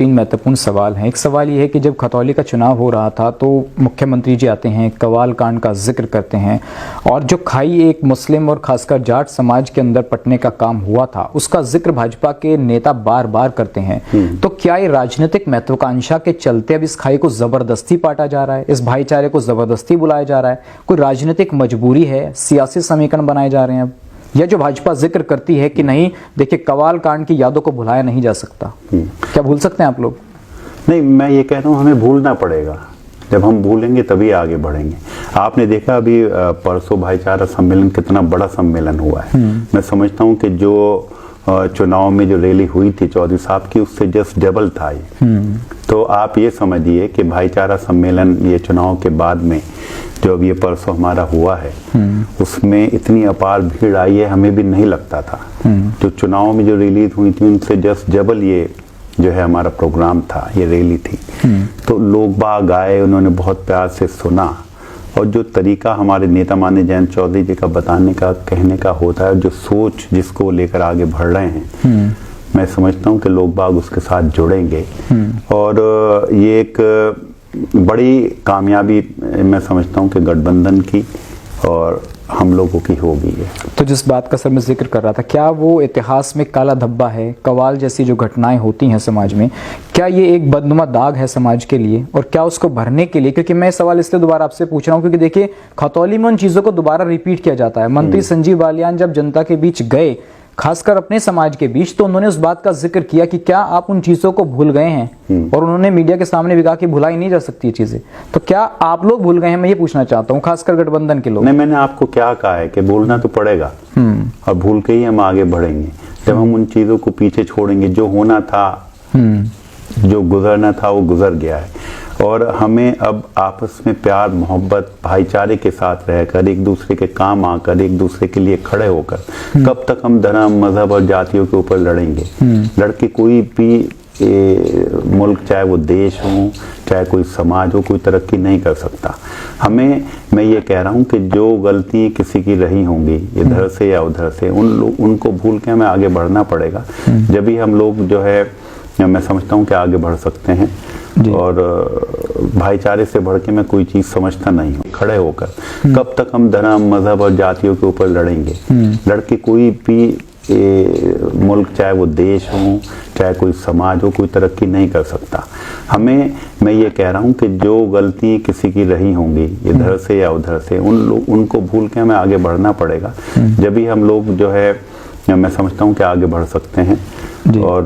तीन महत्वपूर्ण सवाल हैं। एक सवाल ये है कि जब खतौली का चुनाव हो रहा था तो मुख्यमंत्री जी आते हैं, कवाल कांड का जिक्र करते हैं और जो खाई एक मुस्लिम और खासकर जाट समाज के अंदर पटने का काम हुआ था उसका जिक्र भाजपा के नेता बार बार करते हैं। तो क्या ये राजनीतिक महत्वाकांक्षा के चलते अब इस खाई को जबरदस्ती पाटा जा रहा है, इस भाईचारे को जबरदस्ती बुलाया जा रहा है? कोई राजनीतिक मजबूरी है, सियासी समीकरण बनाए जा रहे हैं अब, या जो भाजपा जिक्र करती है कि नहीं देखिए कवाल कांड की यादों को भुलाया नहीं जा सकता, क्या भूल सकते हैं आप लोग? नहीं, मैं ये कह रहा हूँ हमें भूलना पड़ेगा। जब हम भूलेंगे तभी आगे बढ़ेंगे। आपने देखा अभी परसों भाईचारा सम्मेलन कितना बड़ा सम्मेलन हुआ है। मैं समझता हूँ कि जो चुनाव में जो रैली हुई थी चौधरी साहब की उससे जस्ट डबल था ये। तो आप ये समझिए कि भाईचारा सम्मेलन ये चुनाव के बाद में जो अब ये परसों हमारा हुआ है उसमें इतनी अपार भीड़ आई है, हमें भी नहीं लगता था। जो चुनाव में जो रिलीज हुई थी उनसे जस्ट डबल ये जो है हमारा प्रोग्राम था, ये रैली थी। तो लोग बाग आए, उन्होंने बहुत प्यार से सुना और जो तरीका हमारे नेता माननीय जयंत चौधरी जी का बताने का कहने का होता है, जो सोच जिसको लेकर आगे बढ़ रहे हैं, मैं समझता हूं कि लोग बाग उसके साथ जुड़ेंगे और ये एक बड़ी कामयाबी मैं समझता हूं कि गठबंधन की और हम लोगों की होगी है। तो जिस बात का सर मैं जिक्र कर रहा था, क्या वो इतिहास में काला धब्बा है? कवाल जैसी जो घटनाएं होती हैं समाज में, क्या ये एक बदनुमा दाग है समाज के लिए और क्या उसको भरने के लिए? क्योंकि मैं सवाल इसलिए दोबारा आपसे पूछ रहा हूँ क्योंकि देखिए खतौली में उन चीजों को दोबारा रिपीट किया जाता है। मंत्री संजीव बालियान जब जनता के बीच गए, खासकर अपने समाज के बीच, तो उन्होंने उस बात का जिक्र किया कि क्या आप उन चीजों को भूल गए हैं, और उन्होंने मीडिया के सामने भी कहा कि भुलाई नहीं जा सकती ये चीजें। तो क्या आप लोग भूल गए हैं? मैं ये पूछना चाहता हूँ, खासकर गठबंधन के लोग। नहीं, मैंने आपको क्या कहा है कि भूलना तो पड़ेगा और भूल के ही हम आगे बढ़ेंगे। जब हम उन चीजों को पीछे छोड़ेंगे, जो होना था, जो गुजरना था वो गुजर गया है और हमें अब आपस में प्यार मोहब्बत भाईचारे के साथ रहकर, एक दूसरे के काम आकर, एक दूसरे के लिए खड़े होकर, कब तक हम धर्म मजहब और जातियों के ऊपर लड़ेंगे? लड़के कोई भी मुल्क, चाहे वो देश हो, चाहे कोई समाज हो, कोई तरक्की नहीं कर सकता। हमें, मैं ये कह रहा हूँ कि जो गलती किसी की रही होंगी इधर से या उधर से, उनको भूल के हमें आगे बढ़ना पड़ेगा। जब भी हम लोग जो है, मैं समझता हूँ कि आगे बढ़ सकते हैं और भाईचारे से बढ़ के मैं कोई चीज समझता नहीं हूँ। खड़े होकर कब तक हम धर्म मजहब और जातियों के ऊपर लड़ेंगे? लड़के कोई भी मुल्क, चाहे वो देश हो, चाहे कोई समाज हो, कोई तरक्की नहीं कर सकता। हमें, मैं ये कह रहा हूँ कि जो गलती किसी की रही होंगी इधर से या उधर से, उनको भूल के हमें आगे बढ़ना पड़ेगा। जब भी हम लोग जो है, मैं समझता हूँ कि आगे बढ़ सकते हैं और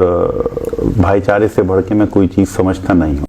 भाईचारे से बढ़ के मैं कोई चीज समझता नहीं हूँ।